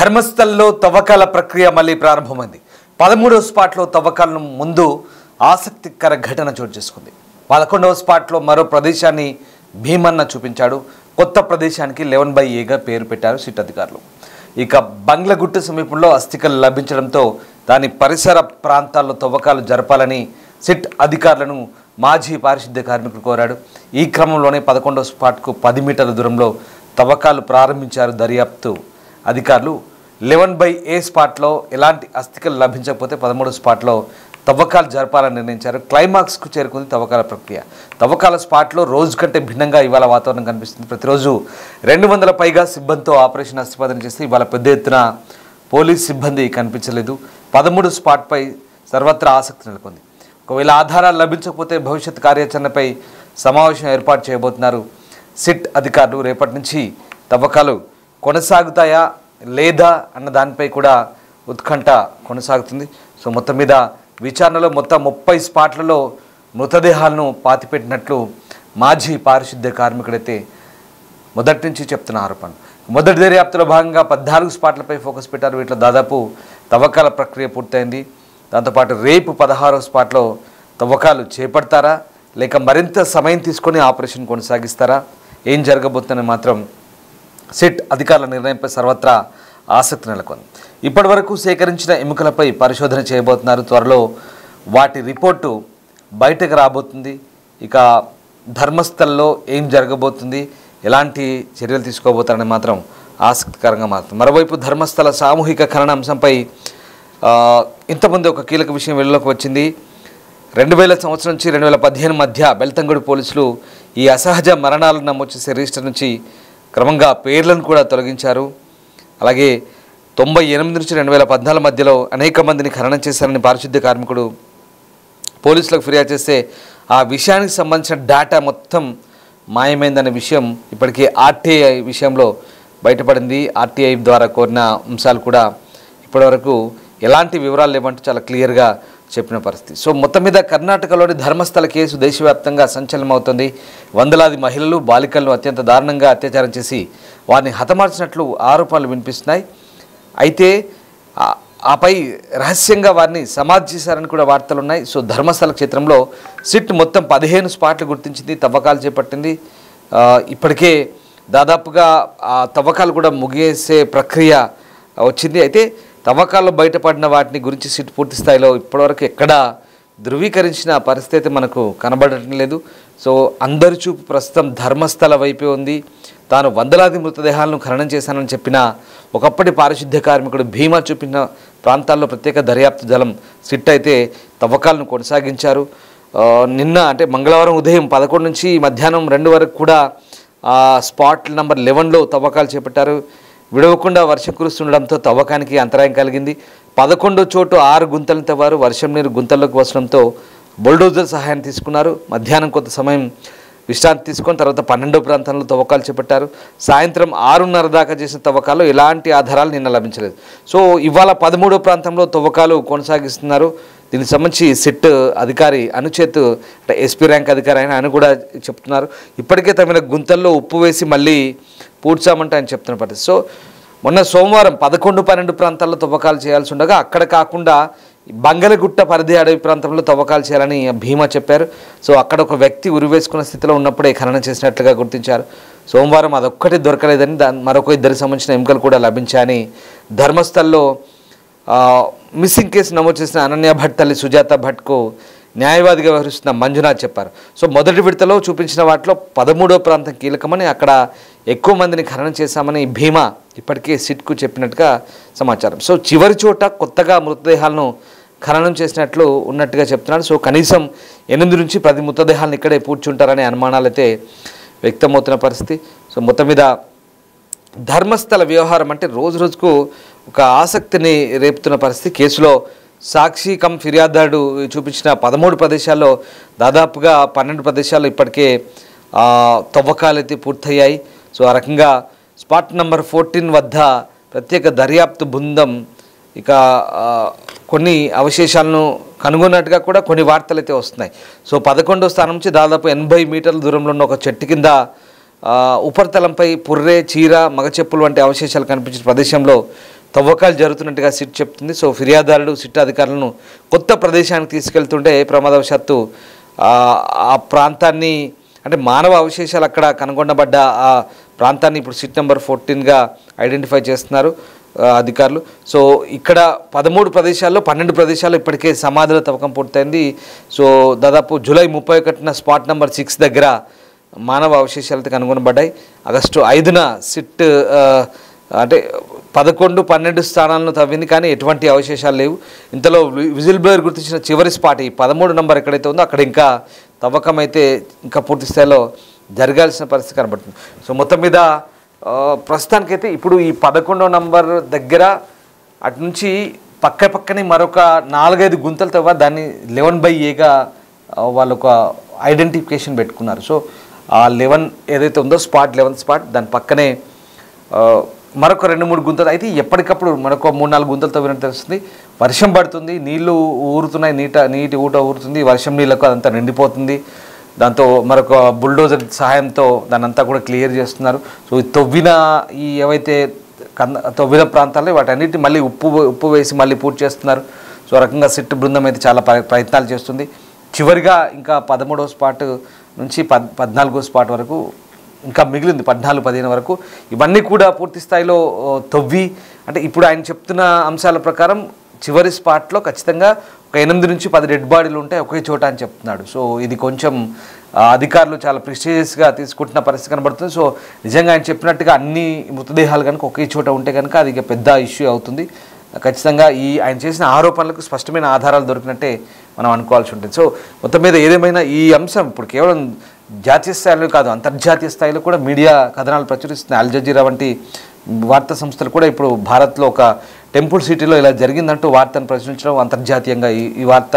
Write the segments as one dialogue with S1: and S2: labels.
S1: ధర్మస్థల్లో తవ్వకాల ప్రక్రియ మళ్ళీ ప్రారంభమైంది. 13వ స్పాట్లో తవ్వకాలను ముందు ఆసక్తికర ఘటన చోటు చేసుకుంది. 11వ స్పాట్లో మరో ప్రదేశాన్ని భీమన్న చూపించాడు. కొత్త ప్రదేశానికి 11/Aగా పేరు పెట్టారు సిట్ అధికారులు. ఇక బంగ్లగుట్ట సమీపంలో అస్థికలు లభించడంతో దాని పరిసర ప్రాంతాల్లో తవ్వకాలు జరపాలని సిట్ అధికారులను మాజీ పారిశుద్ధ్య కార్మికులు కోరాడు. ఈ క్రమంలోనే 11వ స్పాట్కు 10 మీటర్ల దూరంలో తవ్వకాలు ప్రారంభించారు దర్యాప్తు అధికారులు. 11/A స్పాట్లో ఎలాంటి అస్థికలు లభించకపోతే 13వ స్పాట్లో తవ్వకాలు జరపాలని నిర్ణయించారు. క్లైమాక్స్కు చేరుకుంది తవ్వకాల ప్రక్రియ. తవ్వకాల స్పాట్లో రోజు కంటే భిన్నంగా ఇవాళ వాతావరణం కనిపిస్తుంది. ప్రతిరోజు 200 పైగా సిబ్బందితో ఆపరేషన్ అస్థిపంజన చేస్తే ఇవాళ పెద్ద ఎత్తున పోలీస్ సిబ్బంది కనిపించలేదు. 13 స్పాట్పై సర్వత్రా ఆసక్తి నెలకొంది. ఒకవేళ ఆధారాలు లభించకపోతే భవిష్యత్ కార్యాచరణపై సమావేశం ఏర్పాటు చేయబోతున్నారు సిట్ అధికారులు. రేపటి నుంచి తవ్వకాలు కొనసాగుతాయా లేదా అన్న దానిపై కూడా ఉత్కంఠ కొనసాగుతుంది. సో మొత్తం మీద విచారణలో మొత్తం 30 స్పాట్లలో మృతదేహాలను పాతిపెట్టినట్లు మాజీ పారిశుద్ధ్య కార్మికుడైతే మొదటి నుంచి చెప్తున్న ఆరోపణ. మొదటి దర్యాప్తులో భాగంగా 14 స్పాట్లపై ఫోకస్ పెట్టారు. వీటిలో దాదాపు తవ్వకాల ప్రక్రియ పూర్తయింది. దాంతోపాటు రేపు 16వ స్పాట్లో తవ్వకాలు చేపడతారా లేక మరింత సమయం తీసుకొని ఆపరేషన్ కొనసాగిస్తారా, ఏం జరగబోతుందని మాత్రం సిట్ అధికారుల నిర్ణయంపై సర్వత్రా ఆసక్తి నెలకొంది. ఇప్పటి వరకు సేకరించిన ఎముకలపై పరిశోధన చేయబోతున్నారు. త్వరలో వాటి రిపోర్టు బయటకు రాబోతుంది. ఇక ధర్మస్థల్లో ఏం జరగబోతుంది, ఎలాంటి చర్యలు తీసుకోబోతారని మాత్రం ఆసక్తికరంగా మారుతుంది. మరోవైపు ధర్మస్థల సామూహిక ఖనన అంశంపై ఇంతకుముందు ఒక కీలక విషయం వెలుగులోకి వచ్చింది. 2000 సంవత్సరం నుంచి 2015 మధ్య బెల్తంగడి పోలీసులు ఈ అసహజ మరణాలను నమోదు చేసే రిజిస్టర్ నుంచి క్రమంగా పేర్లను కూడా తొలగించారు. అలాగే 98 నుంచి 2014 మధ్యలో అనేక మందిని ఖననం చేశారని పారిశుద్ధ్య కార్మికుడు పోలీసులకు ఫిర్యాదు చేస్తే ఆ విషయానికి సంబంధించిన డేటా మొత్తం మాయమైందనే విషయం ఇప్పటికీ ఆర్టీఐ విషయంలో బయటపడింది. ఆర్టీఐ ద్వారా కోరిన అంశాలు కూడా ఇప్పటివరకు ఎలాంటి వివరాలు లేవంటూ చాలా క్లియర్గా చెప్పిన పరిస్థితి. సో మొత్తం మీద కర్ణాటకలోని ధర్మస్థల కేసు దేశవ్యాప్తంగా సంచలనమవుతుంది. వందలాది మహిళలు బాలికలను అత్యంత దారుణంగా అత్యాచారం చేసి వారిని హతమార్చినట్లు ఆరోపణలు వినిపిస్తున్నాయి. అయితే ఆపై రహస్యంగా వారిని సమాధి చేశారని కూడా వార్తలు ఉన్నాయి. సో ధర్మస్థల క్షేత్రంలో సిట్ మొత్తం 15 స్పాట్లు గుర్తించింది, తవ్వకాలు చేపట్టింది. ఇప్పటికే దాదాపుగా ఆ తవ్వకాలు కూడా ముగిసే ప్రక్రియ వచ్చింది. అయితే తవ్వకాల్లో బయటపడిన వాటిని గురించి సిట్ పూర్తి స్థాయిలో ఇప్పటివరకు ఎక్కడా ధృవీకరించిన పరిస్థితి మనకు కనబడటం లేదు. సో అందరి చూపు ప్రస్తుతం ధర్మస్థల వైపే ఉంది. తాను వందలాది మృతదేహాలను ఖననం చేశానని చెప్పిన ఒకప్పటి పారిశుద్ధ్య కార్మికుడు భీమా చూపిన ప్రాంతాల్లో ప్రత్యేక దర్యాప్తు దళం సిట్ అయితే తవ్వకాలను కొనసాగించారు. నిన్న అంటే మంగళవారం ఉదయం 11 నుంచి మధ్యాహ్నం 2 వరకు కూడా స్పాట్ నెంబర్ 11లో తవ్వకాలు చేపట్టారు. విడవకుండా వర్షం కురుస్తుండడంతో తవ్వకానికి అంతరాయం కలిగింది. 11వ చోటు 6 గుంతలను తవ్వారు. వర్షం నీరు గుంతల్లోకి వస్తడంతో బుల్డోజర్ సహాయం తీసుకున్నారు. మధ్యాహ్నం కొంత సమయం విశ్రాంతి తీసుకొని తర్వాత 12వ ప్రాంతంలో తవ్వకాలు చేపట్టారు. సాయంత్రం 6:30 దాకా చేసిన తవ్వకాల్లో ఎలాంటి ఆధారాలు నిన్న లభించలేదు. సో ఇవాళ 13వ ప్రాంతంలో తవ్వకాలు కొనసాగిస్తున్నారు. దీనికి సంబంధించి సిట్ అధికారి అనుచేత్ అంటే ఎస్పీ ర్యాంక్ అధికారి ఆయన కూడా చెప్తున్నారు. ఇప్పటికే తమిళ గుంతల్లో ఉప్పు వేసి మళ్ళీ పూడ్చామంటే ఆయన చెప్తున్న పరిస్థితి. సో మొన్న సోమవారం 11, 12 ప్రాంతాల్లో తవ్వకాలు చేయాల్సి ఉండగా అక్కడ కాకుండా బంగలగుట్ట పరిధి అడవి ప్రాంతంలో తవ్వకాలు చేయాలని భీమా చెప్పారు. సో అక్కడ ఒక వ్యక్తి ఉరివేసుకున్న స్థితిలో ఉన్నప్పుడే ఖననం చేసినట్లుగా గుర్తించారు. సోమవారం అదొక్కటి దొరకలేదని మరొక 2 సంబంధించిన ఎముకలు కూడా లభించాయని ధర్మస్థల్లో మిస్సింగ్ కేసు నమోదు చేసిన అనన్య భట్ తల్లి సుజాత భట్కు న్యాయవాదిగా వ్యవహరిస్తున్న మంజునాథ్ చెప్పారు. సో మొదటి విడతలో చూపించిన వాటిలో 13వ ప్రాంతం కీలకమని అక్కడ ఎక్కువ మందిని ఖననం చేశామని భీమా ఇప్పటికే సిట్కు చెప్పినట్టుగా సమాచారం. సో చివరి చోట కొత్తగా మృతదేహాలను ఖననం చేసినట్లు ఉన్నట్టుగా చెప్తున్నాడు. సో కనీసం 8 నుంచి 10 మృతదేహాలను ఇక్కడే పూడ్చుంటారనే అనుమానాలు అయితే వ్యక్తమవుతున్న పరిస్థితి. సో మొత్తం మీద ధర్మస్థల వ్యవహారం అంటే రోజు రోజుకు ఒక ఆసక్తిని రేపుతున్న పరిస్థితి. కేసులో సాక్షి కమ్ ఫిర్యాదుదారుడు చూపించిన 13 ప్రదేశాల్లో దాదాపుగా 12 ప్రదేశాల్లో ఇప్పటికే తవ్వకాలు అయితే పూర్తయ్యాయి. సో ఆ రకంగా స్పాట్ నెంబర్ 14 వద్ద ప్రత్యేక దర్యాప్తు బృందం ఇక కొన్ని అవశేషాలను కనుగొన్నట్టుగా కూడా కొన్ని వార్తలు అయితే వస్తున్నాయి. సో 11వ స్థానం నుంచి దాదాపు 80 మీటర్ల దూరంలో ఉన్న ఒక చెట్టు కింద ఉపరితలంపై పుర్రె, చీర, మగచెప్పులు వంటి అవశేషాలు కనిపించిన ప్రదేశంలో తవ్వకాలు జరుగుతున్నట్టుగా సిట్ చెప్తుంది. సో ఫిర్యాదుదారుడు సిట్ అధికారులను కొత్త ప్రదేశానికి తీసుకెళ్తుంటే ప్రమాదవశాత్తు ఆ ప్రాంతాన్ని అంటే మానవ అవశేషాలు అక్కడ కనుగొనబడ్డ ఆ ప్రాంతాన్ని ఇప్పుడు సిట్ నెంబర్ 14గా ఐడెంటిఫై చేస్తున్నారు అధికారులు. సో ఇక్కడ 13 ప్రదేశాల్లో 12 ప్రదేశాల్లో ఇప్పటికే సమాధుల తవ్వకం పూర్తయింది. సో దాదాపు జూలై 31న స్పాట్ నెంబర్ 6 దగ్గర మానవ అవశేషాలతో కనుగొనబడ్డాయి. ఆగస్టు 5న సిట్ అంటే 11, 12 స్థానాలను తవ్వింది, కానీ ఎటువంటి అవశేషాలు లేవు. ఇంతలో విజిల్ బ్లోయర్ గుర్తించిన చివరి స్పాట్ ఈ 13 నంబర్ ఎక్కడైతే ఉందో అక్కడ ఇంకా తవ్వకం అయితే ఇంకా పూర్తి స్థాయిలో జరగాల్సిన పరిస్థితి కనబడుతుంది. సో మొత్తం మీద ప్రస్తుతానికైతే ఇప్పుడు ఈ 11వ నంబర్ దగ్గర అటు నుంచి పక్కనే మరొక 4-5 గుంతలు తవ్వ దాన్ని 11/Aగా వాళ్ళు ఒక ఐడెంటిఫికేషన్ పెట్టుకున్నారు. సో ఆ 11 ఏదైతే ఉందో స్పాట్ 11th స్పాట్ దాని పక్కనే మరొక 2-3 గుంతలు అయితే ఎప్పటికప్పుడు మరొక 3-4 గుంతలు తవ్వినట్టు తెలుస్తుంది. వర్షం పడుతుంది, నీళ్లు ఊరుతున్నాయి, నీటి ఊట ఊరుతుంది, వర్షం నీళ్ళకు అదంతా నిండిపోతుంది. దాంతో మరొక బుల్డోజర్ సహాయంతో దాన్ని అంతా కూడా క్లియర్ చేస్తున్నారు. సో ఏవైతే తవ్విన ప్రాంతాల్లో వాటన్నిటిని మళ్ళీ ఉప్పు వేసి మళ్ళీ పూర్తి చేస్తున్నారు. సో రకంగా సిట్ బృందం అయితే చాలా ప్రయత్నాలు చేస్తుంది. చివరిగా ఇంకా 13వ స్పాట్ నుంచి 14వ స్పాట్ వరకు ఇంకా మిగిలింది 14-15 వరకు. ఇవన్నీ కూడా పూర్తి స్థాయిలో తవ్వి అంటే ఇప్పుడు ఆయన చెప్తున్న అంశాల ప్రకారం చివరి స్పాట్లో ఖచ్చితంగా ఒక 8 నుంచి 10 డెడ్ బాడీలు ఉంటాయి ఒకే చోట అని చెప్తున్నాడు. సో ఇది కొంచెం అధికారులు చాలా ప్రెస్టీజియస్గా తీసుకుంటున్న పరిస్థితి కనబడుతుంది. సో నిజంగా ఆయన చెప్పినట్టుగా అన్ని మృతదేహాలు కనుక ఒకే చోట ఉంటే కనుక అది ఇక పెద్ద ఇష్యూ అవుతుంది. ఖచ్చితంగా ఆయన చేసిన ఆరోపణలకు స్పష్టమైన ఆధారాలు దొరికినట్టే మనం అనుకోవాల్సి ఉంటుంది. సో మొత్తం మీద ఏదేమైనా ఈ అంశం ఇప్పుడు కేవలం జాతీయ స్థాయిలో కాదు, అంతర్జాతీయ స్థాయిలో కూడా మీడియా కథనాలు ప్రచురిస్తున్నాయి. అల్ జజీరా వంటి వార్తా సంస్థలు కూడా ఇప్పుడు భారత్లో ఒక టెంపుల్ సిటీలో ఇలా జరిగిందంటూ వార్తను ప్రచురించడం, అంతర్జాతీయంగా ఈ వార్త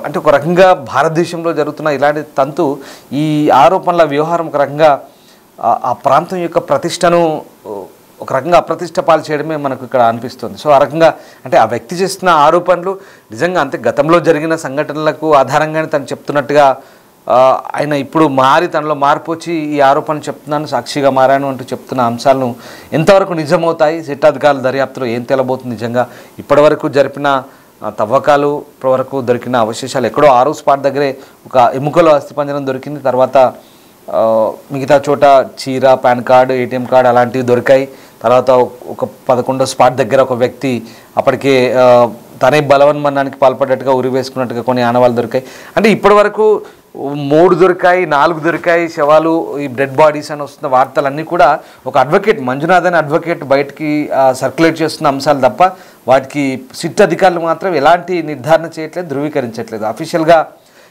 S1: అంటే ఒక రకంగా భారతదేశంలో జరుగుతున్న ఇలాంటి తంతు ఈ ఆరోపణల వ్యవహారం ఒక రకంగా ఆ ప్రాంతం యొక్క ప్రతిష్టను ఒక రకంగా అప్రతిష్ట పాలు చేయడమే మనకు ఇక్కడ అనిపిస్తుంది. సో ఆ రకంగా అంటే ఆ వ్యక్తి చేస్తున్న ఆరోపణలు నిజంగా అంతే గతంలో జరిగిన సంఘటనలకు ఆధారంగానే తను చెప్తున్నట్టుగా ఆయన ఇప్పుడు తనలో మార్పు వచ్చి ఈ ఆరోపణలు చెప్తున్నాను, సాక్షిగా మారాను అంటూ చెప్తున్న అంశాలను ఎంతవరకు నిజమవుతాయి, సిట్ అధికారుల దర్యాప్తులో ఏం తేలబోతుంది, నిజంగా ఇప్పటివరకు జరిపిన తవ్వకాలు ఇప్పటివరకు దొరికిన అవశేషాలు ఎక్కడో 6వ స్పాట్ దగ్గరే ఒక ఎముకలో అస్థిపంజరం దొరికింది. తర్వాత మిగతా చోట చీర, పాన్ కార్డు, ఏటీఎం కార్డు అలాంటివి దొరికాయి. తర్వాత ఒక 11వ స్పాట్ దగ్గర ఒక వ్యక్తి అప్పటికే తనే బలవన్మరణానికి పాల్పడ్డట్టుగా ఉరి వేసుకున్నట్టుగా కొన్ని ఆనవాళ్ళు దొరికాయి. అంటే ఇప్పటి వరకు 3 దొరికాయి, 4 దొరికాయి శవాలు, ఈ డెడ్ బాడీస్ అని వస్తున్న వార్తలన్నీ కూడా ఒక అడ్వకేట్ మంజునాథ్ అనే అడ్వకేట్ బయటికి సర్క్యులేట్ చేస్తున్న అంశాలు తప్ప వాటికి సిట్ అధికారులు మాత్రం ఎలాంటి నిర్ధారణ చేయట్లేదు, ధృవీకరించట్లేదు, అఫీషియల్గా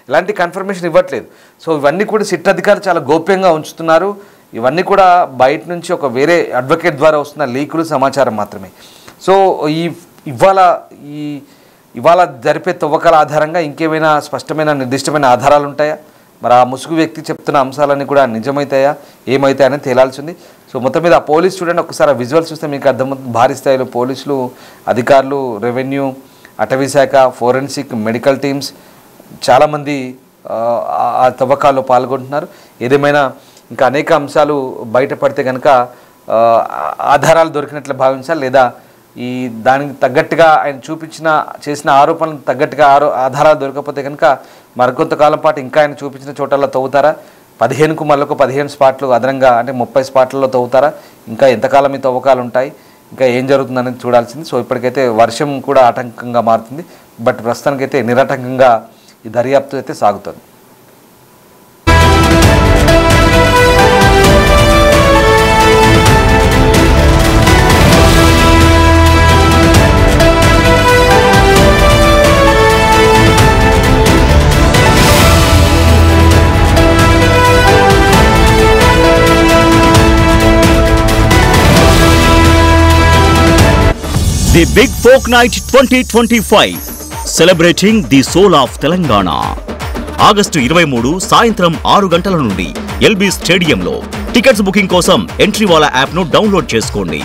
S1: ఎలాంటి కన్ఫర్మేషన్ ఇవ్వట్లేదు. సో ఇవన్నీ కూడా సిట్ అధికారులు చాలా గోప్యంగా ఉంచుతున్నారు. ఇవన్నీ కూడా బయట నుంచి ఒక వేరే అడ్వకేట్ ద్వారా వస్తున్న లీకులు సమాచారం మాత్రమే. సో ఇవాళ జరిపే తవ్వకాల ఆధారంగా ఇంకేమైనా స్పష్టమైన నిర్దిష్టమైన ఆధారాలు ఉంటాయా, మరి ఆ ముసుగు వ్యక్తి చెప్తున్న అంశాలన్నీ కూడా నిజమవుతాయా ఏమవుతాయని తేలాల్సింది. సో మొత్తం మీద ఆ పోలీస్ చూడండి, ఒకసారి ఆ విజువల్స్ చూస్తే మీకు అర్థమవుతుంది. భారీ స్థాయిలో పోలీసులు, అధికారులు, రెవెన్యూ, అటవీ శాఖ, ఫోరెన్సిక్, మెడికల్ టీమ్స్ చాలామంది ఆ తవ్వకాల్లో పాల్గొంటున్నారు. ఏదేమైనా ఇంకా అనేక అంశాలు బయటపడితే కనుక ఆధారాలు దొరికినట్లు భావించాలి, లేదా దానికి తగ్గట్టుగా ఆయన చేసిన ఆరోపణలకు తగ్గట్టుగా ఆధారాలు దొరకకపోతే కనుక మరికొంతకాలం పాటు ఇంకా ఆయన చూపించిన చోటల్లో తవ్వుతారా, 15కు మళ్ళొక 15 స్పాట్లు అదనంగా అంటే 30 స్పాట్లలో తవ్వుతారా, ఇంకా ఎంతకాలం ఈ తవ్వకాలు ఉంటాయి, ఇంకా ఏం జరుగుతుందనేది చూడాల్సింది. సో ఇప్పటికైతే వర్షం కూడా ఆటంకంగా మారుతుంది, బట్ ప్రస్తుతానికైతే నిరాటంకంగా ఈ దర్యాప్తు అయితే సాగుతుంది.
S2: The Big Folk Night 2025 celebrating the soul of Telangana. August 23 సాయంత్రం 6 గంటల నుండి ఎల్బీ స్టేడియంలో. టికెట్స్ బుకింగ్ కోసం ఎంట్రీ వాలా యాప్ ను డౌన్లోడ్ చేసుకోండి.